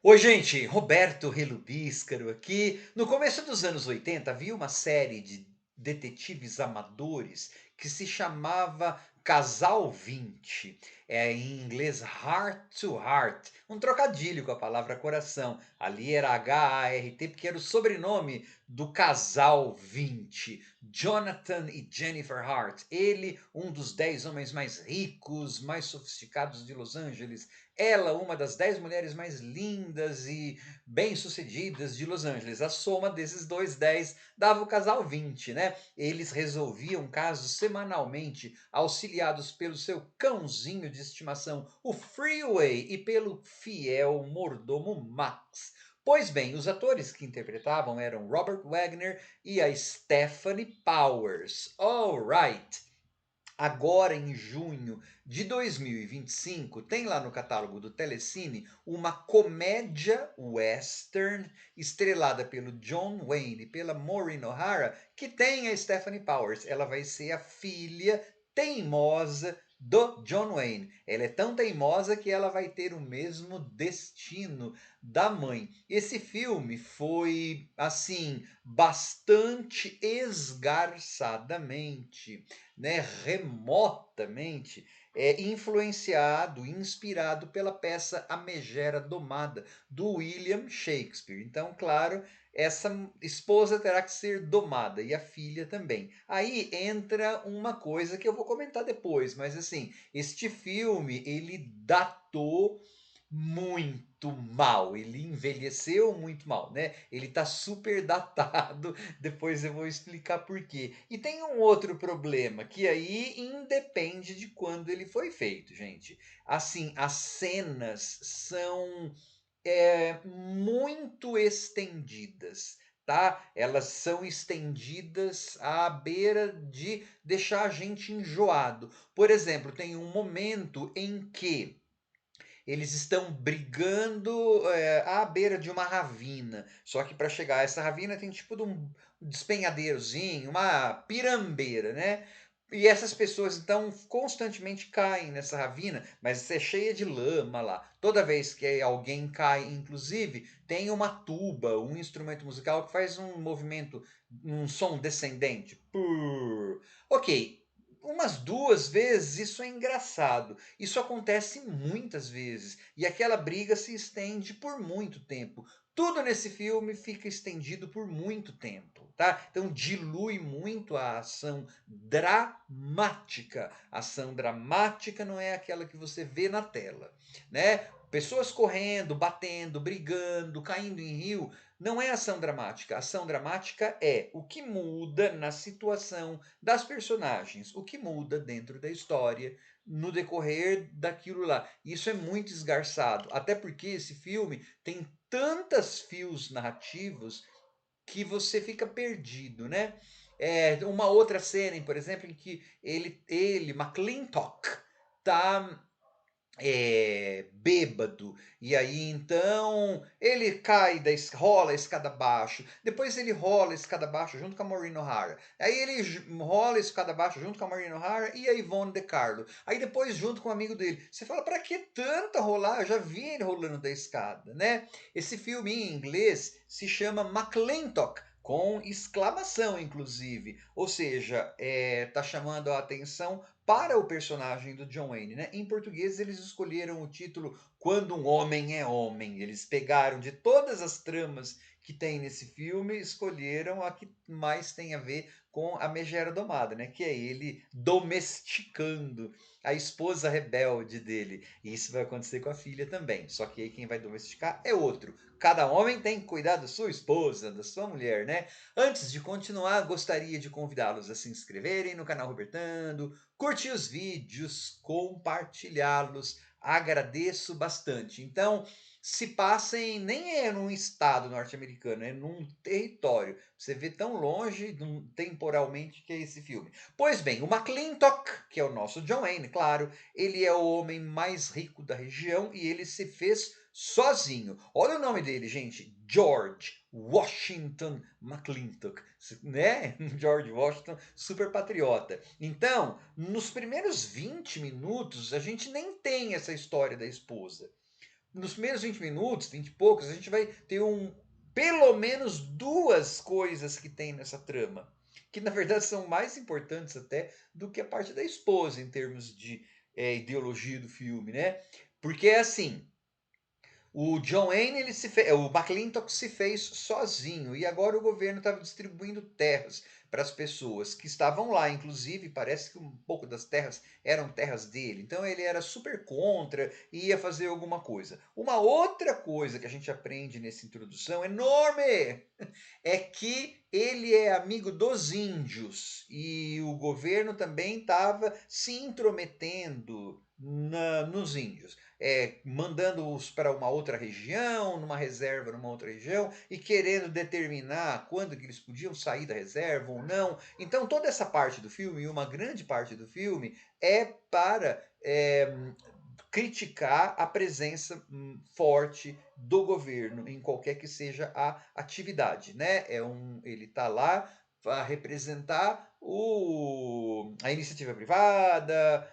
Oi, gente, Roberto Relubíscaro aqui. No começo dos anos 80, havia uma série de detetives amadores que se chamava Casal 20, em inglês Heart to Heart, um trocadilho com a palavra coração. Ali era H-A-R-T, porque era o sobrenome do casal 20, Jonathan e Jennifer Hart. Ele, um dos 10 homens mais ricos, mais sofisticados de Los Angeles, ela, uma das 10 mulheres mais lindas e bem-sucedidas de Los Angeles. A soma desses dois 10 dava o casal 20, né? Eles resolviam casos semanalmente, auxiliados pelo seu cãozinho de estimação, o Freeway, e pelo fiel mordomo Max. Pois bem, os atores que interpretavam eram Robert Wagner e a Stephanie Powers. All right. Agora, em junho de 2025, tem lá no catálogo do Telecine uma comédia western estrelada pelo John Wayne e pela Maureen O'Hara, que tem a Stephanie Powers. Ela vai ser a filha teimosa do John Wayne. Ela é tão teimosa que ela vai ter o mesmo destino da mãe. Esse filme foi, assim, bastante esgarçadamente, né, remotamente influenciado, inspirado pela peça A Megera Domada, do William Shakespeare. Então, claro, essa esposa terá que ser domada e a filha também. Aí entra uma coisa que eu vou comentar depois, mas assim, este filme ele datou muito mal, ele envelheceu muito mal, né? Ele tá super datado, depois eu vou explicar por quê. E tem um outro problema, que aí independe de quando ele foi feito, gente. Assim, as cenas são muito estendidas, tá? Elas são estendidas à beira de deixar a gente enjoado. Por exemplo, tem um momento em que eles estão brigando à beira de uma ravina. Só que para chegar a essa ravina tem tipo de um despenhadeirozinho, uma pirambeira, né? E essas pessoas então constantemente caem nessa ravina, mas é cheia de lama lá. Toda vez que alguém cai, inclusive, tem uma tuba, um instrumento musical que faz um movimento, um som descendente. Purr. Ok, umas duas vezes isso é engraçado. Isso acontece muitas vezes, e aquela briga se estende por muito tempo. Tudo nesse filme fica estendido por muito tempo, tá? Então dilui muito a ação dramática. A ação dramática não é aquela que você vê na tela, né? Pessoas correndo, batendo, brigando, caindo em rio, não é ação dramática. Ação dramática é o que muda na situação das personagens, o que muda dentro da história no decorrer daquilo lá. Isso é muito esgarçado, até porque esse filme tem tantos fios narrativos que você fica perdido, né? Uma outra cena, por exemplo, em que ele McClintock, tá bêbado, e aí então ele cai rola a escada abaixo, depois ele rola a escada abaixo junto com a Maureen O'Hara, aí ele rola a escada abaixo junto com a Maureen O'Hara e a Yvonne De Carlo, aí depois junto com um amigo dele. Você fala, para que tanta rolar? Eu já vi ele rolando da escada, né? Esse filme em inglês se chama McClintock, com exclamação, inclusive. Ou seja, tá chamando a atenção para o personagem do John Wayne, né? Em português, eles escolheram o título Quando um Homem é Homem. Eles pegaram de todas as tramas que tem nesse filme, escolheram a que mais tem a ver com a megera domada, né? Que é ele domesticando a esposa rebelde dele. E isso vai acontecer com a filha também. Só que aí quem vai domesticar é outro. Cada homem tem que cuidar da sua esposa, da sua mulher, né? Antes de continuar, gostaria de convidá-los a se inscreverem no canal Robertando, curtir os vídeos, compartilhá-los. Agradeço bastante. Então, se passem, nem é num estado norte-americano, é num território. Você vê tão longe temporalmente que é esse filme. Pois bem, o McClintock, que é o nosso John Wayne, claro, ele é o homem mais rico da região e ele se fez sozinho. Olha o nome dele, gente, George Washington McClintock, né? George Washington, super patriota. Então, nos primeiros 20 minutos, a gente nem tem essa história da esposa. nos primeiros 20 minutos, 20 e poucos, a gente vai ter pelo menos duas coisas que tem nessa trama, que na verdade são mais importantes até do que a parte da esposa em termos de ideologia do filme, né? Porque é assim, o John Wayne, o McClintock se fez sozinho e agora o governo estava distribuindo terras para as pessoas que estavam lá. Inclusive, parece que um pouco das terras eram terras dele. Então ele era super contra e ia fazer alguma coisa. Uma outra coisa que a gente aprende nessa introdução enorme é que ele é amigo dos índios e o governo também estava se intrometendo nos índios, mandando-os para uma outra região, numa reserva numa outra região e querendo determinar quando que eles podiam sair da reserva ou não. Então toda essa parte do filme, uma grande parte do filme, é para criticar a presença forte do governo em qualquer que seja a atividade, né? Ele está lá para representar a iniciativa privada,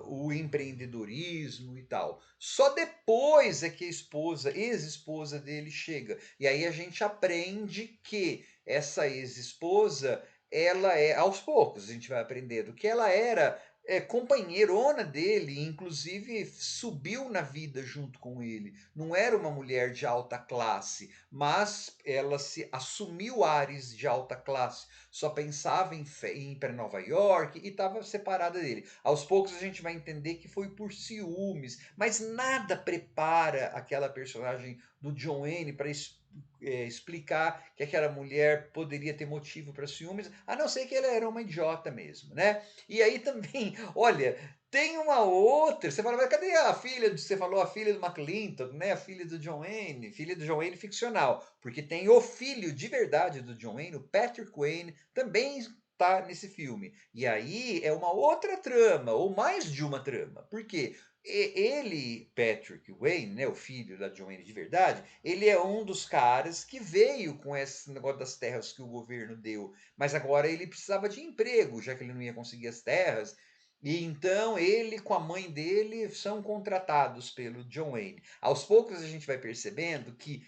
o empreendedorismo e tal. Só depois é que a ex-esposa dele chega. E aí a gente aprende que essa ex-esposa, ela é, aos poucos, a gente vai aprendendo que ela era companheirona dele, inclusive subiu na vida junto com ele. Não era uma mulher de alta classe, mas ela se assumiu ares de alta classe. Só pensava em ir para Nova York e estava separada dele. Aos poucos a gente vai entender que foi por ciúmes, mas nada prepara aquela personagem do John Wayne para explicar que aquela mulher poderia ter motivo para ciúmes, a não ser que ela era uma idiota mesmo, né? E aí também, olha, tem uma outra. Você fala, mas cadê a filha? Você falou a filha do McClintock, né? A filha do John Wayne, filha do John Wayne ficcional, porque tem o filho de verdade do John Wayne, o Patrick Wayne, também está nesse filme. E aí é uma outra trama, ou mais de uma trama. Por quê? Ele, Patrick Wayne, né, o filho da John Wayne de verdade, ele é um dos caras que veio com esse negócio das terras que o governo deu, mas agora ele precisava de emprego, já que ele não ia conseguir as terras. E então ele com a mãe dele são contratados pelo John Wayne. Aos poucos a gente vai percebendo que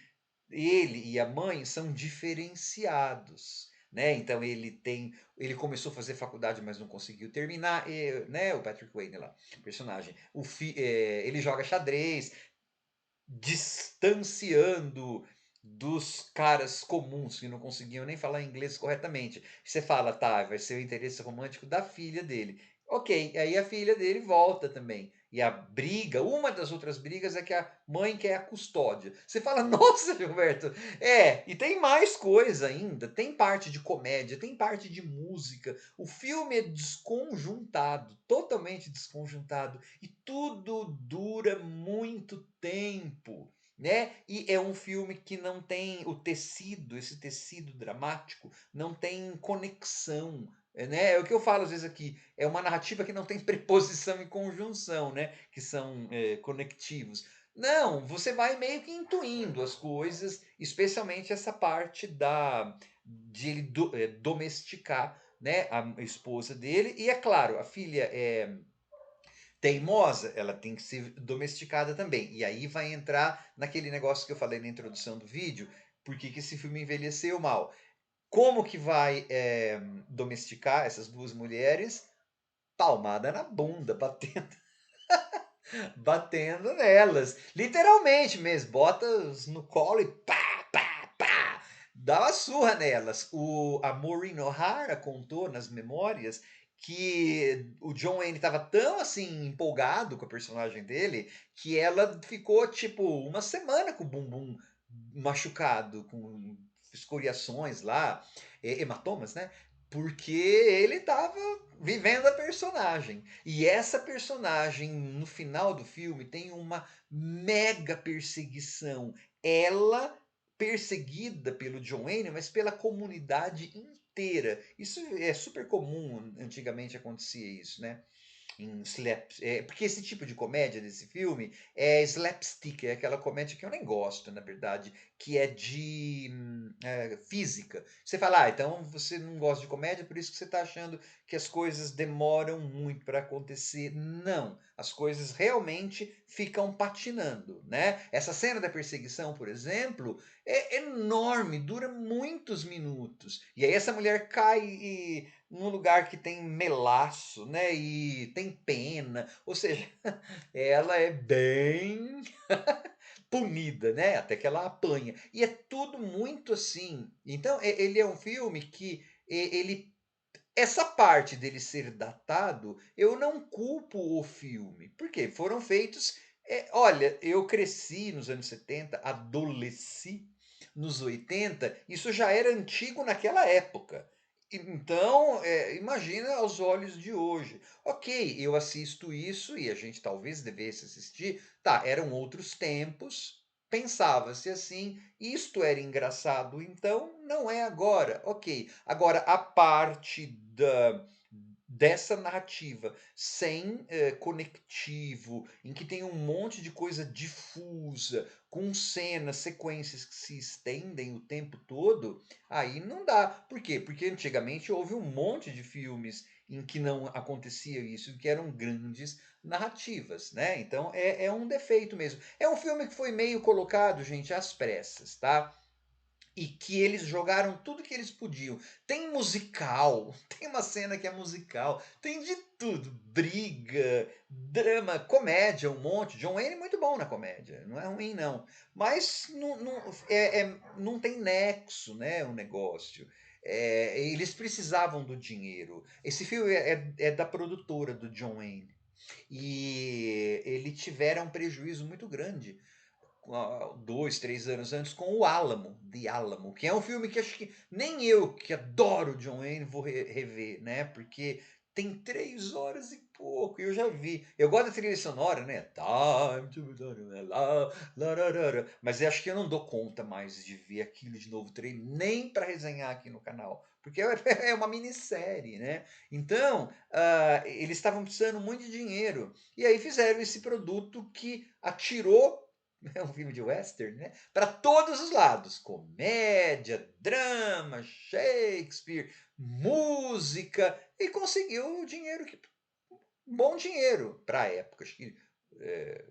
ele e a mãe são diferenciados, né? Então ele começou a fazer faculdade, mas não conseguiu terminar, né? O Patrick Wayne lá, personagem. Ele joga xadrez, distanciando dos caras comuns que não conseguiam nem falar inglês corretamente. Você fala, tá, vai ser o interesse romântico da filha dele. Ok, aí a filha dele volta também. E a briga, uma das outras brigas é que a mãe quer a custódia. Você fala, nossa, Gilberto, e tem mais coisa ainda. Tem parte de comédia, tem parte de música. O filme é desconjuntado, totalmente desconjuntado. E tudo dura muito tempo, né? E é um filme que não tem o tecido, esse tecido dramático, não tem conexão, né? É o que eu falo às vezes aqui, é uma narrativa que não tem preposição e conjunção, né? Que são conectivos. Não, você vai meio que intuindo as coisas, especialmente essa parte de ele domesticar, né, a esposa dele. E é claro, a filha é teimosa, ela tem que ser domesticada também. E aí vai entrar naquele negócio que eu falei na introdução do vídeo, por que esse filme envelheceu mal. Como que vai domesticar essas duas mulheres? Palmada na bunda, batendo, batendo nelas. Literalmente mesmo, bota no colo e pá, pá, pá. Dá uma surra nelas. A Maureen O'Hara contou nas memórias que o John Wayne estava tão assim empolgado com a personagem dele que ela ficou tipo uma semana com o bumbum machucado, com escoriações lá, hematomas, né? Porque ele estava vivendo a personagem. E essa personagem, no final do filme, tem uma mega perseguição. Ela perseguida pelo John Wayne, mas pela comunidade inteira. Isso é super comum, antigamente acontecia isso, né? Porque esse tipo de comédia desse filme é slapstick, é aquela comédia que eu nem gosto, na verdade, que é de física. Você fala, então você não gosta de comédia, por isso que você está achando que as coisas demoram muito para acontecer. Não, as coisas realmente ficam patinando, né? Essa cena da perseguição, por exemplo, é enorme, dura muitos minutos. E aí essa mulher cai num lugar que tem melaço, né? E tem pena, ou seja, ela é bem punida, né? Até que ela apanha. E é tudo muito assim. Então, ele é um filme que ele essa parte dele ser datado, eu não culpo o filme, porque foram feitos. Olha, eu cresci nos anos 70, adolesci nos 80, isso já era antigo naquela época. Então, imagina aos olhos de hoje. Ok, eu assisto isso e a gente talvez devesse assistir. Tá, eram outros tempos, pensava-se assim, isto era engraçado, então não é agora. Ok, agora a parte dessa narrativa sem conectivo, em que tem um monte de coisa difusa, com cenas, sequências que se estendem o tempo todo, aí não dá. Por quê? Porque antigamente houve um monte de filmes em que não acontecia isso, que eram grandes narrativas, né? Então é um defeito mesmo. É um filme que foi meio colocado, gente, às pressas, tá? E que eles jogaram tudo que eles podiam. Tem musical, tem uma cena que é musical, tem de tudo, briga, drama, comédia, um monte. John Wayne é muito bom na comédia, não é ruim não. Mas não tem nexo, né, o negócio. Eles precisavam do dinheiro. Esse filme é da produtora do John Wayne. E ele tiveram um prejuízo muito grande 2, 3 anos antes com o Alamo, The Alamo, que é um filme que acho que nem eu, que adoro John Wayne, vou rever, né? Porque tem 3 horas e pouco, e eu já vi. Eu gosto da trilha sonora, né? Time to la, la, mas eu acho que eu não dou conta mais de ver aquilo de novo trailer, nem para resenhar aqui no canal, porque é uma minissérie, né? Então, eles estavam precisando muito de dinheiro, e aí fizeram esse produto que atirou é um filme de western, né? Para todos os lados: comédia, drama, Shakespeare, música, e conseguiu o dinheiro que bom dinheiro para a época. Acho que é,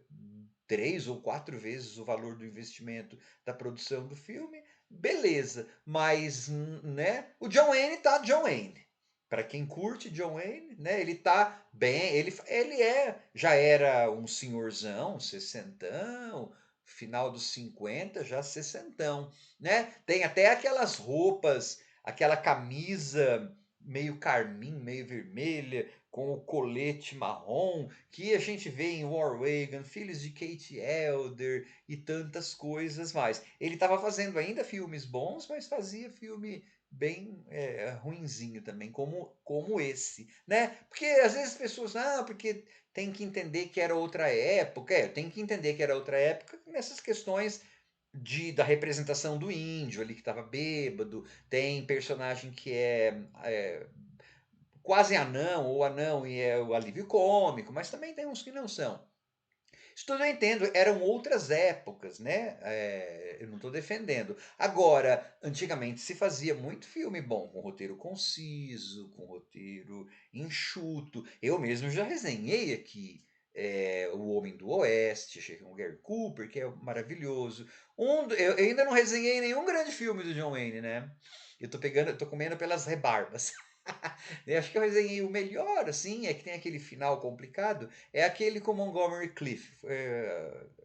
3 ou 4 vezes o valor do investimento da produção do filme. Beleza, mas né? O John Wayne tá John Wayne. Para quem curte John Wayne, né? Ele tá bem, ele já era um senhorzão, sessentão, final dos 50, já sessentão, né? Tem até aquelas roupas, aquela camisa meio carmim, meio vermelha, com o colete marrom, que a gente vê em War Wagon, Filhos de Kate Elder e tantas coisas mais. Ele estava fazendo ainda filmes bons, mas fazia filme bem ruinzinho também, como esse, né? Porque às vezes as pessoas, porque tem que entender que era outra época. Tem que entender que era outra época nessas questões da representação do índio ali que estava bêbado, tem personagem que é quase anão ou anão e é o alívio cômico, mas também tem uns que não são. Isso tudo eu entendo, eram outras épocas, né? Eu não estou defendendo. Agora, antigamente se fazia muito filme bom, com roteiro conciso, com roteiro enxuto. Eu mesmo já resenhei aqui O Homem do Oeste, com o Gary Cooper, que é maravilhoso. Eu ainda não resenhei nenhum grande filme do John Wayne, né? Eu tô comendo pelas rebarbas. Eu acho que eu resenhei o melhor, assim, é que tem aquele final complicado, é aquele com Montgomery Cliff,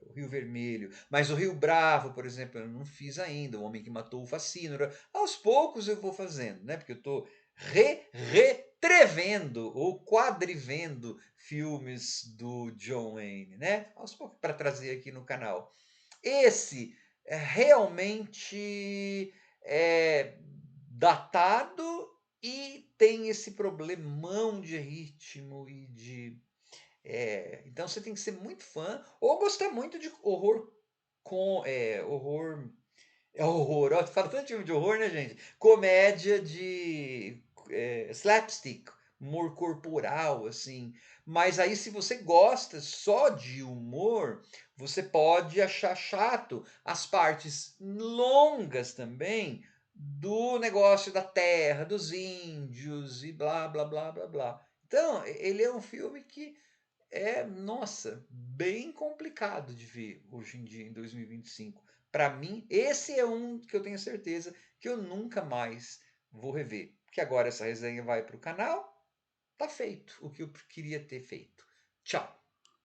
o Rio Vermelho. Mas o Rio Bravo, por exemplo, eu não fiz ainda, O Homem que Matou o Facínora. Aos poucos eu vou fazendo, né? Porque eu estou retrevendo ou quadrivendo filmes do John Wayne, né? Aos poucos, para trazer aqui no canal. Esse é realmente datado e tem esse problemão de ritmo e de. Então você tem que ser muito fã ou gostar muito de horror com horror. É horror, ó, fala tanto de filme de horror, né, gente? Comédia de slapstick, humor corporal, assim. Mas aí, se você gosta só de humor, você pode achar chato as partes longas também do negócio da terra, dos índios e blá, blá, blá, blá, blá. Então, ele é um filme que nossa, bem complicado de ver hoje em dia, em 2025. Para mim, esse é um que eu tenho certeza que eu nunca mais vou rever. Porque agora essa resenha vai para o canal, tá feito o que eu queria ter feito. Tchau!